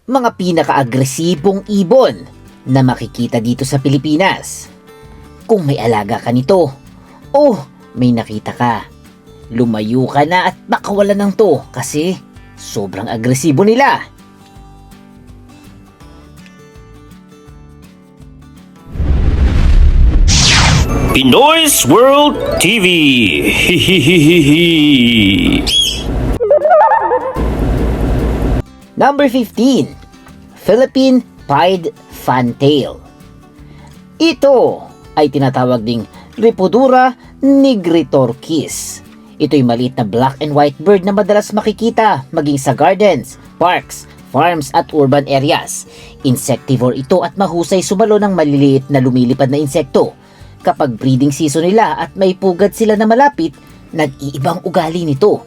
mga pinaka-agresibong ibon na makikita dito sa Pilipinas. Kung may alaga ka nito, oh, may nakita ka, lumayo ka na at makawalan ng to kasi sobrang agresibo nila. Pinoy's World TV. Number 15, Philippine Pied Fantail. Ito ay tinatawag ding Rhipodura nigritorquis. Ito'y maliit na black and white bird na madalas makikita maging sa gardens, parks, farms at urban areas. Insectivore ito at mahusay sumalo ng maliliit na lumilipad na insekto. Kapag breeding season nila at may pugad sila na malapit, nag-iibang ugali nito.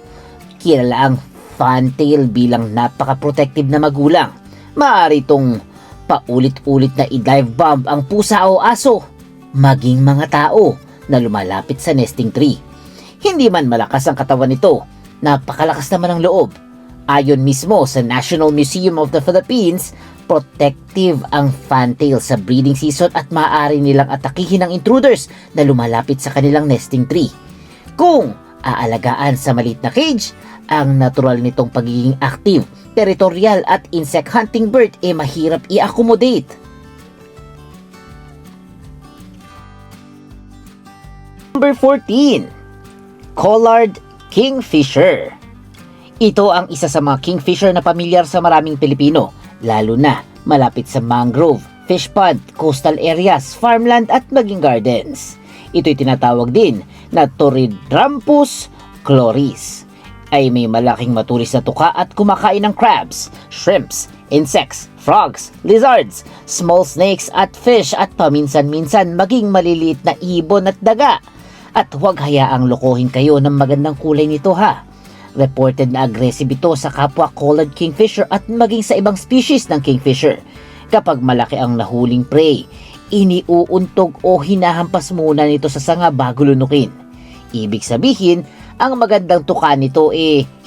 Kilala ang fantail bilang napaka-protective na magulang. Maaari itong paulit-ulit na i-dive bomb ang pusa o aso, maging mga tao na lumalapit sa nesting tree. Hindi man malakas ang katawan nito, napakalakas naman ang loob. Ayon mismo sa National Museum of the Philippines, protective ang fantail sa breeding season at maaari nilang atakihin ang intruders na lumalapit sa kanilang nesting tree. Kung aalagaan sa maliit na cage, ang natural nitong pagiging active, territorial at insect hunting bird ay mahirap i-accommodate. Number 14, Collared Kingfisher. Ito ang isa sa mga kingfisher na pamilyar sa maraming Pilipino, lalo na malapit sa mangrove, fish pond, coastal areas, farmland at maging gardens. Ito'y tinatawag din na Torridramphus chloris. Ay may malaking matulis na tuka at kumakain ng crabs, shrimps, insects, frogs, lizards, small snakes at fish at paminsan-minsan maging maliliit na ibon at daga. At huwag hayaang lokohin kayo ng magandang kulay nito ha. Reported na aggressive ito sa kapwa collared kingfisher at maging sa ibang species ng kingfisher. Kapag malaki ang nahuling prey, iniuuntog o hinahampas muna nito sa sanga bago lunukin. Ibig sabihin, ang magandang tuka nito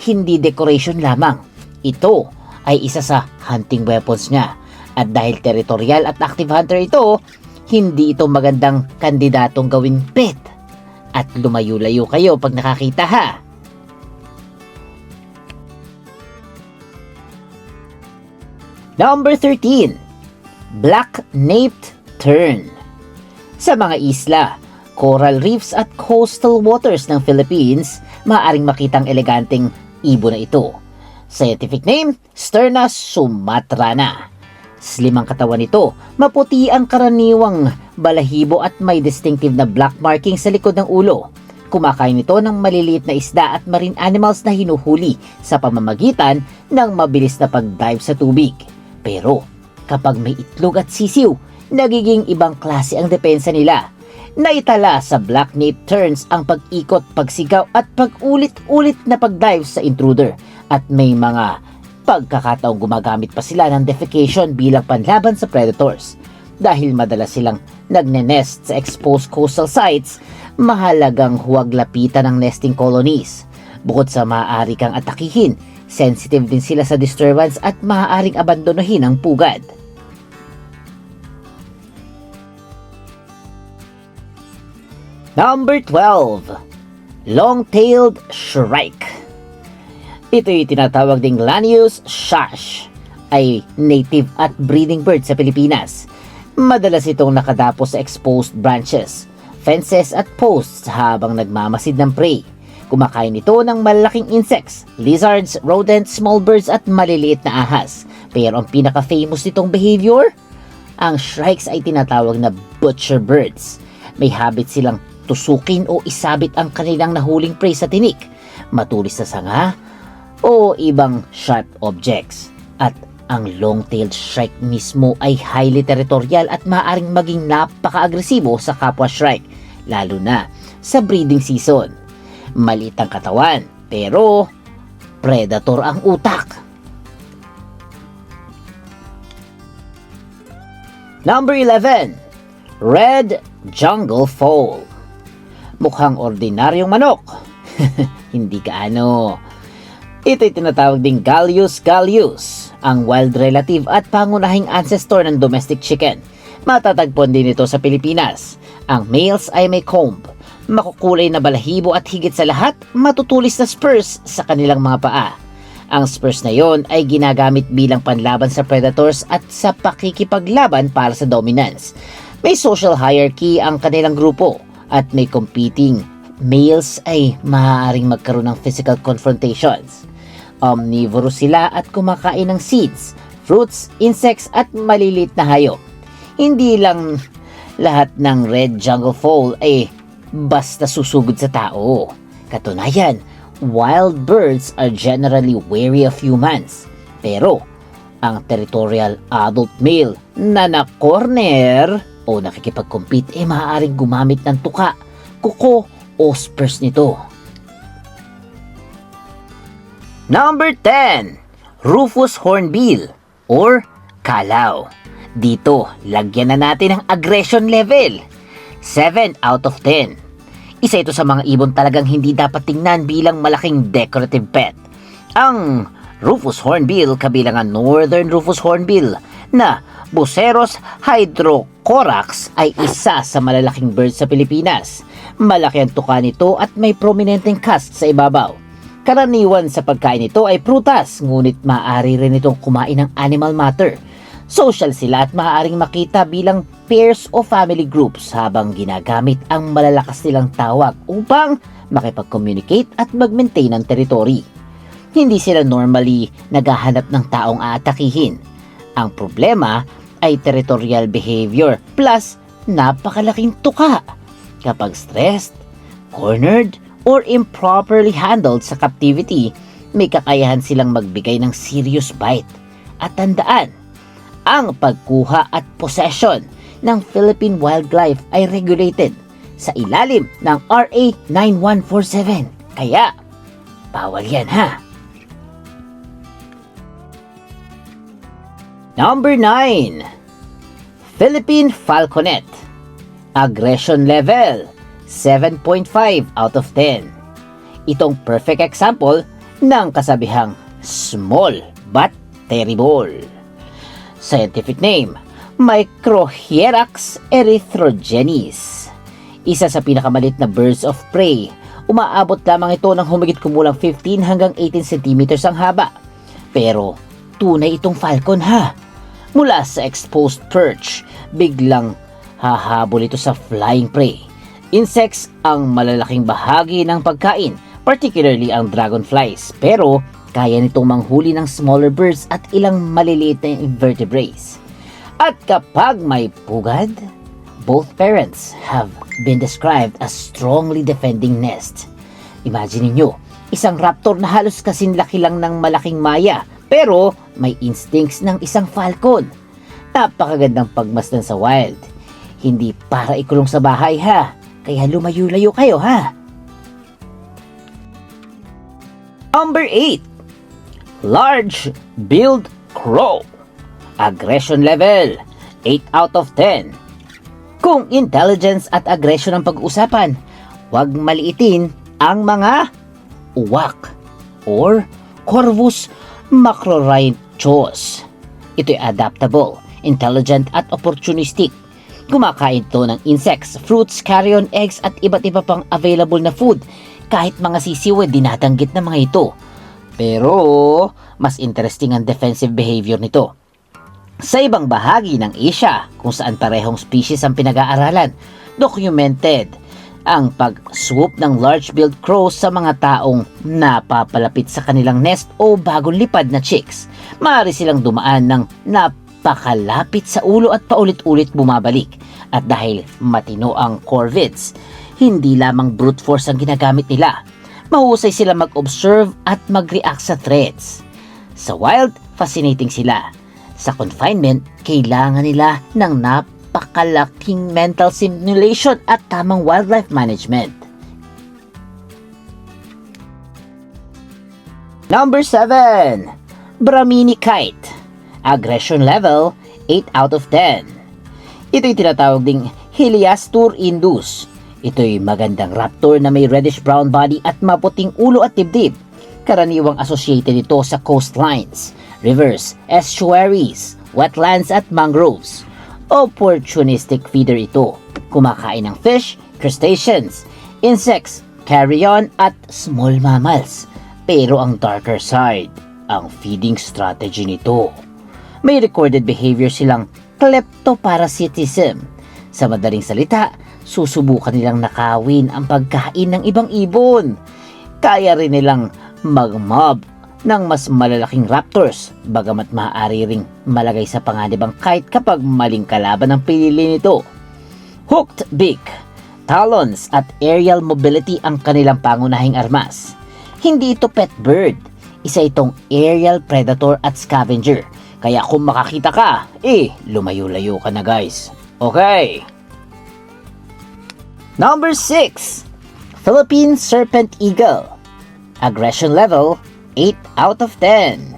hindi decoration lamang. Ito ay isa sa hunting weapons niya. At dahil territorial at active hunter ito, hindi ito magandang kandidatong gawing pet. At lumayo-layo kayo pag nakakita ha. Number 13, Black-naped Tern. Sa mga isla, coral reefs at coastal waters ng Philippines, maaaring makitang eleganteng ibon na ito. Scientific name, Sterna sumatrana. Slim ang katawan nito, maputi ang karaniwang balahibo at may distinctive na black marking sa likod ng ulo. Kumakain ito ng maliliit na isda at marine animals na hinuhuli sa pamamagitan ng mabilis na pag-dive sa tubig. Pero kapag may itlog at sisiw, nagiging ibang klase ang depensa nila. Naitala sa black-naped terns ang pag-ikot, pagsigaw at pag-ulit-ulit na pag-dive sa intruder. At may mga pagkakataong gumagamit pa sila ng defecation bilang panlaban sa predators. Dahil madalas silang nagne-nest sa exposed coastal sites, mahalagang huwag lapitan ng nesting colonies. Bukod sa maaari kang atakihin, sensitive din sila sa disturbance at maaaring abandonahin ang pugad. Number 12, Long-tailed Shrike. Ito'y tinatawag ding Lanius shash, ay native at breeding bird sa Pilipinas. Madalas itong nakadapo sa exposed branches, fences at posts habang nagmamasid ng prey. Kumakain ito ng malaking insects, lizards, rodents, small birds at maliliit na ahas. Pero ang pinaka-famous nitong behavior, ang shrikes ay tinatawag na butcher birds. May habit silang tusukin o isabit ang kanilang nahuling prey sa tinik, matulis na sanga, o ibang sharp objects. At ang long-tailed shrike mismo ay highly territorial at maaaring maging napaka-agresibo sa kapwa shrike, lalo na sa breeding season. Maliit ang katawan, pero predator ang utak. Number 11, Red Jungle Fowl. Mukhang ordinaryong manok. Hindi gaano. Ito'y tinatawag ding Gallus gallus. ang wild relative at pangunahing ancestor ng domestic chicken. Matatagpuan din ito sa Pilipinas. Ang males ay may comb, makukulay na balahibo at higit sa lahat, matutulis na spurs sa kanilang mga paa. Ang spurs na yon ay ginagamit bilang panlaban sa predators at sa pakikipaglaban para sa dominance. May social hierarchy ang kanilang grupo at may competing. Males ay maaaring magkaroon ng physical confrontations. Omnivorous sila at kumakain ng seeds, fruits, insects at maliliit na hayop. Hindi lang lahat ng red jungle fowl ay basta susugod sa tao. Katunayan, wild birds are generally wary of humans. Pero, ang territorial adult male na na-corner o nakikipag-compete ay maaaring gumamit ng tuka, kuko o spurs nito. Number 10. Rufous Hornbill or Kalaw. Dito, lagyan na natin ang aggression level. 7 out of 10. Isa ito sa mga ibon talagang hindi dapat tingnan bilang malaking decorative pet. Ang Rufous Hornbill kabilang ang Northern Rufous Hornbill na Buceros hydrocorax ay isa sa malalaking bird sa Pilipinas. Malaki ang tuka nito at may prominenteng cast sa ibabaw. Karaniwan sa pagkain nito ay prutas, ngunit maaari rin itong kumain ng animal matter. Social sila at maaaring makita bilang pairs o family groups habang ginagamit ang malalakas nilang tawag upang makipag-communicate at mag-maintain ng territory. Hindi sila normally naghahanap ng taong aatakihin. Ang problema ay territorial behavior plus napakalaking tuka. Kapag stressed, cornered, or improperly handled sa captivity, may kakayahan silang magbigay ng serious bite. At tandaan, ang pagkuha at possession ng Philippine wildlife ay regulated sa ilalim ng RA 9147. Kaya, bawal yan ha! Number 9. Philippine Falconet. Aggression level 7.5 out of 10. Itong perfect example ng kasabihang small but terrible. Scientific name, Microhierax erythrogenes. Isa sa pinakamalit na birds of prey. Umaabot lamang ito ng humigit kumulang 15 hanggang 18 cm ang haba. Pero tunay itong falcon ha. Mula sa exposed perch, biglang hahabol ito sa flying prey. Insects ang malalaking bahagi ng pagkain, particularly ang dragonflies. Pero kaya nitong manghuli ng smaller birds at ilang maliliit na invertebrates. At kapag may pugad, both parents have been described as strongly defending nest. Imagine niyo, isang raptor na halos kasing laki lang ng malaking maya, pero may instincts ng isang falcon. Napakagandang pagmasdan sa wild. Hindi para ikulong sa bahay ha, kaya lumayo-layo kayo ha. Number 8. Large-billed crow. Aggression level 8 out of 10. Kung intelligence at aggression ang pag-uusapan, huwag maliitin ang mga uwak or Corvus macrorhynchos. Ito'y adaptable, intelligent at opportunistic. Kumakain ito ng insects, fruits, carrion, eggs at iba't iba pang available na food. Kahit mga sisiw ay dinadanggit ng mga ito. Pero mas interesting ang defensive behavior nito. Sa ibang bahagi ng Asia, kung saan parehong species ang pinag-aaralan, documented ang pag-swoop ng large-billed crows sa mga taong napapalapit sa kanilang nest o bagong lipad na chicks. Maaari silang dumaan ng napakalapit sa ulo at paulit-ulit bumabalik. At dahil matino ang corvids, hindi lamang brute force ang ginagamit nila. Mahusay sila mag-observe at mag-react sa threats. Sa wild, fascinating sila. Sa confinement, kailangan nila ng napakalaking mental simulation at tamang wildlife management. Number 7. Brahmini kite. Aggression level 8 out of 10. Ito'y tinatawag ding Heliastur indus. Ito'y magandang raptor na may reddish-brown body at maputing ulo at dibdib. Karaniwang associated ito sa coastlines. rivers, estuaries, wetlands at mangroves. Opportunistic feeder ito. Kumakain ng fish, crustaceans, insects, carrion at small mammals. Pero ang darker side, ang feeding strategy nito. May recorded behavior silang kleptoparasitism. Sa madaling salita, susubukan nilang nakawin ang pagkain ng ibang ibon. Kaya rin nilang mag-mob ng mas malalaking raptors, bagamat maaari ring malagay sa panganibang kite kapag maling kalaban ang pinili nito. Hooked beak, talons at aerial mobility ang kanilang pangunahing armas. Hindi ito pet bird, isa itong aerial predator at scavenger. Kaya kung makakita ka, lumayo-layo ka na guys. Okay. Number 6. Philippine Serpent Eagle. Aggression level 8 out of 10.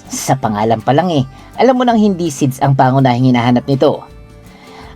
Sa pangalan pa lang alam mo nang hindi seeds ang pangunahing hinahanap nito.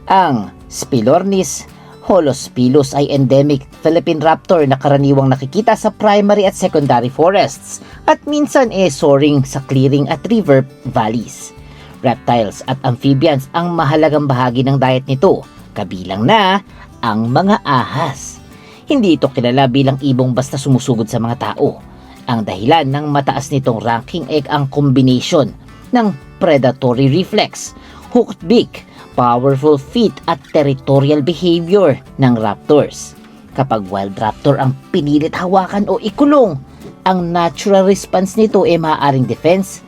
Ang Spilornis holospilus ay endemic Philippine raptor na karaniwang nakikita sa primary at secondary forests at minsan soaring sa clearing at river valleys. Reptiles at amphibians ang mahalagang bahagi ng diet nito, kabilang na ang mga ahas. Hindi ito kilala bilang ibong basta sumusugod sa mga tao. Ang dahilan ng mataas nitong ranking ay ang combination ng predatory reflex, hooked beak, powerful feet at territorial behavior ng raptors. Kapag wild raptor ang pinilit hawakan o ikulong, ang natural response nito ay maaaring defense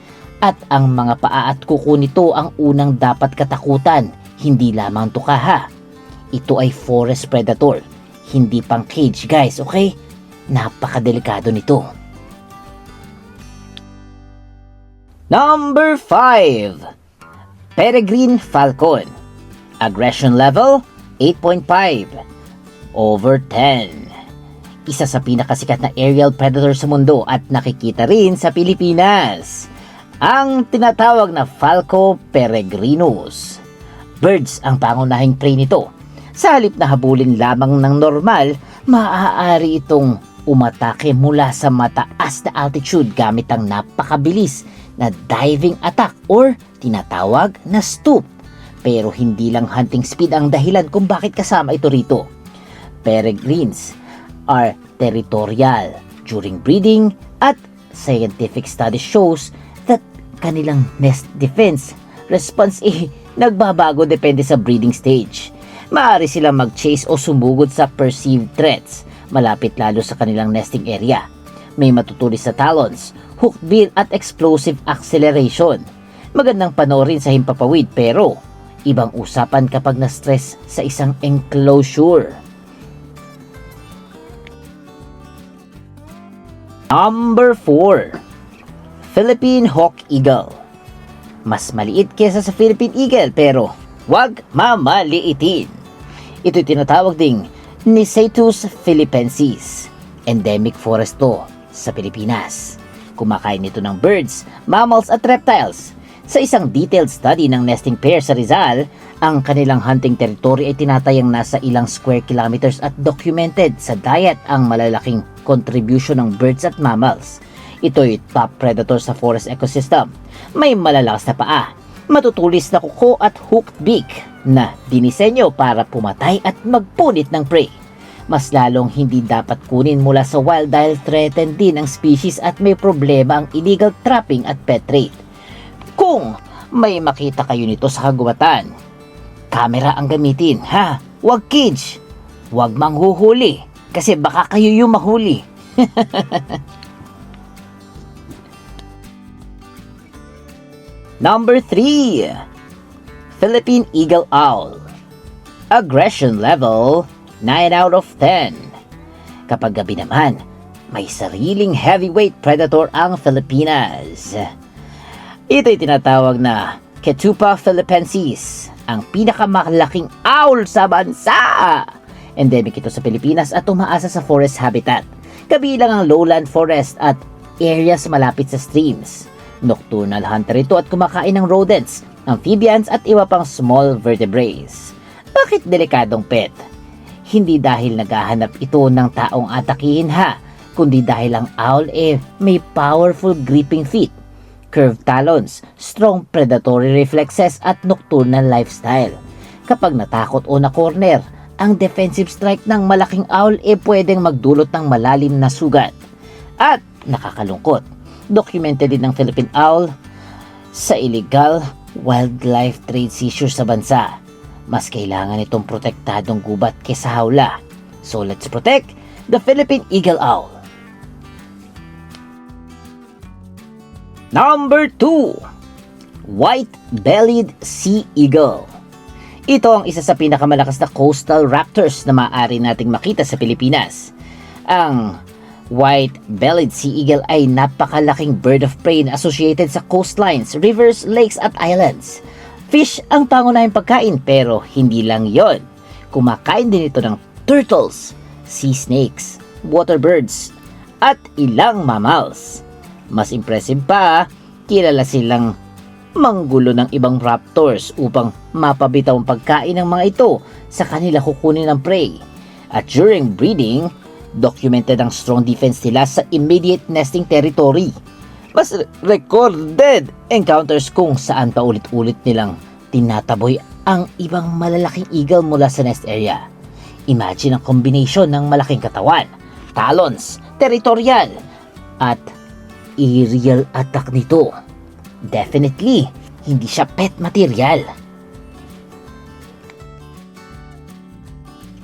at ang mga paa at kuko nito ang unang dapat katakutan, hindi lamang tukaha. Ito ay forest predator, hindi pang cage guys, okay? Napakadelikado nito. Number 5. Peregrine Falcon. Aggression level 8.5 over 10. Isa sa pinakasikat na aerial predator sa mundo at nakikita rin sa Pilipinas. Ang tinatawag na Falco peregrinus. Birds ang pangunahing prey nito. Sa halip na habulin lamang ng normal, maaari itong umatake mula sa mataas na altitude gamit ang napakabilis na diving attack or tinatawag na stoop. Pero hindi lang hunting speed ang dahilan kung bakit kasama ito rito. Peregrines are territorial during breeding at scientific study shows that kanilang nest defense response nagbabago depende sa breeding stage. Maaari silang mag-chase o sumugod sa perceived threats malapit lalo sa kanilang nesting area. May matutulis sa talons, hooked bill at explosive acceleration. Magandang panoorin sa himpapawid pero ibang usapan kapag na-stress sa isang enclosure. Number 4. Philippine Hawk Eagle. Mas maliit kesa sa Philippine Eagle pero wag mamaliitin. Ito'y tinatawag ding Nicetus philippensis. Endemic forest to sa Pilipinas. Kumakain ito ng birds, mammals at reptiles. Sa isang detailed study ng nesting pair sa Rizal, ang kanilang hunting territory ay tinatayang nasa ilang square kilometers at documented sa diet ang malalaking contribution ng birds at mammals. Ito'y top predator sa forest ecosystem. May malalakas na paa, matutulis na kuko at hooked beak na dinisenyo para pumatay at magpunit ng prey. Mas lalong hindi dapat kunin mula sa wild dahil threatened din ang species at may problema ang illegal trapping at pet trade. Kung may makita kayo nito sa kagubatan, camera ang gamitin ha, wag cage, wag manghuhuli kasi baka kayo yung mahuli. Number 3. Philippine Eagle Owl. Aggression level 9 out of 10. Kapag gabi naman, may sariling heavyweight predator ang Pilipinas. Ito'y tinatawag na Ketupa philippensis, ang pinakamalaking owl sa bansa. Endemic ito sa Pilipinas at umaasa sa forest habitat, kabilang ang lowland forest at areas malapit sa streams. Nocturnal hunter ito at kumakain ng rodents, amphibians at iba pang small vertebrates. Bakit delikadong pet? Hindi dahil naghahanap ito ng taong atakihin ha, kundi dahil ang owl may powerful gripping feet, curved talons, strong predatory reflexes at nocturnal lifestyle. Kapag natakot o na-corner, ang defensive strike ng malaking owl pwedeng magdulot ng malalim na sugat. At nakakalungkot, documented din ng Philippine owl sa illegal wildlife trade seizure sa bansa. Mas kailangan itong protektadong gubat kesa hawla. So let's protect the Philippine eagle owl. Number 2, white-bellied sea eagle. Ito ang isa sa pinakamalakas na coastal raptors na maaari nating makita sa Pilipinas. Ang white-bellied sea eagle ay napakalaking bird of prey na associated sa coastlines, rivers, lakes at islands. Fish ang pangunahing pagkain pero hindi lang yon. Kumakain din ito ng turtles, sea snakes, water birds, at ilang mammals. Mas impressive pa, kilala silang manggulo ng ibang raptors upang mapabitaw ang pagkain ng mga ito sa kanila kukunin ng prey. At during breeding, documented ang strong defense nila sa immediate nesting territory. Mas recorded encounters kung saan paulit-ulit nilang tinataboy ang ibang malalaking eagle mula sa nest area. Imagine ang combination ng malaking katawan, talons, territorial, at aerial attack nito. Definitely, hindi siya pet material.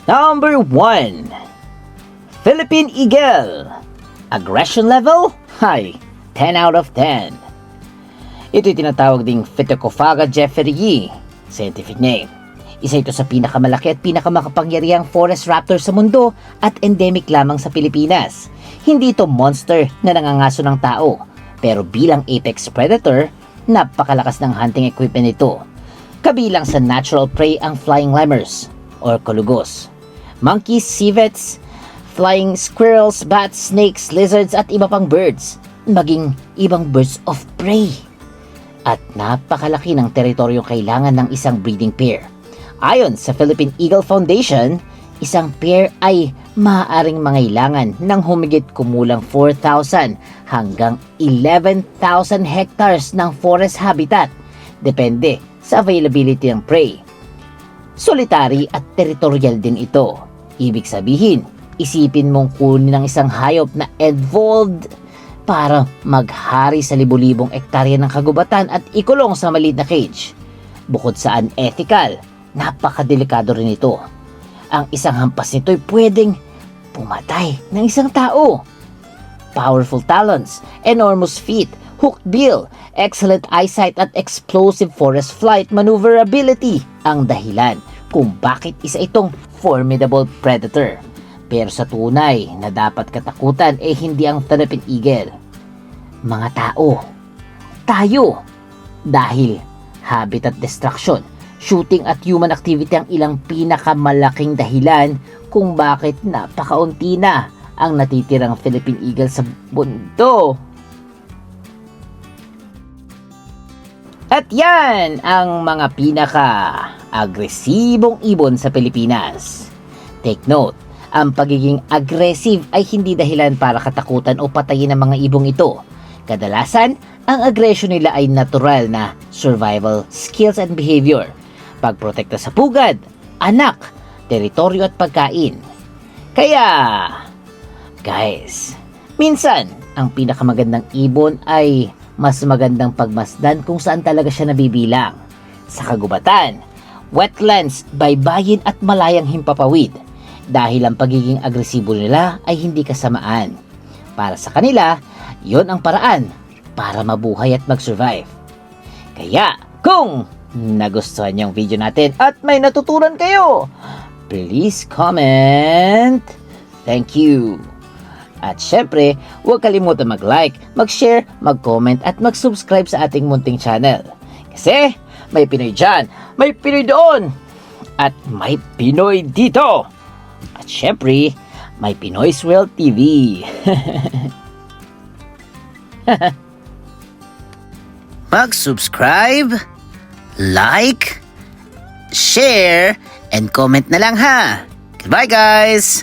Number 1, Philippine eagle. Aggression level? High, 10 out of 10. Ito'y tinatawag ding Phytacophaga jeffreyi, scientific name. Isa ito sa pinakamalaki at pinakamakapangyarihang forest raptor sa mundo at endemic lamang sa Pilipinas. Hindi ito monster na nangangaso ng tao, pero bilang apex predator, napakalakas ng hunting equipment nito. Kabilang sa natural prey ang flying lemurs or kulugos, monkeys, civets, flying squirrels, bats, snakes, lizards at iba pang birds, maging ibang birds of prey. At napakalaki ng teritoryong kailangan ng isang breeding pair. Ayon sa Philippine Eagle Foundation, isang pair ay maaaring mangailangan ng humigit kumulang 4,000 hanggang 11,000 hectares ng forest habitat, depende sa availability ng prey. Solitary at territorial din ito. Ibig sabihin, isipin mong kunin ng isang hayop na evolved para maghari sa libu-libong ektarya ng kagubatan at ikulong sa maliit na cage. Bukod sa unethical, napakadelikado rin ito. Ang isang hampas nito ay pwedeng pumatay ng isang tao. Powerful talons, enormous feet, hooked bill, excellent eyesight at explosive forest flight maneuverability ang dahilan kung bakit isa itong formidable predator. Pero sa tunay na dapat katakutan hindi ang Philippine eagle. Mga tao. Tayo. Dahil habitat destruction, shooting at human activity ang ilang pinakamalaking dahilan kung bakit napakaunti na ang natitirang Philippine eagle sa mundo. At yan ang mga pinaka-agresibong ibon sa Pilipinas. Take note, ang pagiging aggressive ay hindi dahilan para katakutan o patayin ang mga ibong ito. Kadalasan, ang aggression nila ay natural na survival skills and behavior. Pagprotekta sa pugad, anak, teritoryo at pagkain. Kaya, guys, minsan, ang pinakamagandang ibon ay mas magandang pagmasdan kung saan talaga siya nabibilang. Sa kagubatan, wetlands, baybayin at malayang himpapawid. Dahil ang pagiging agresibo nila ay hindi kasamaan. Para sa kanila, yon ang paraan para mabuhay at mag-survive. Kaya, kung nagustuhan niyo ang video natin at may natutunan kayo, please comment. Thank you. At syempre, huwag kalimutan mag-like, mag-share, mag-comment at mag-subscribe sa ating munting channel. Kasi may Pinoy dyan, may Pinoy doon, at may Pinoy dito. At syempre, may Pinoy's World TV. Mag-subscribe, like, share, and comment na lang ha. Goodbye guys!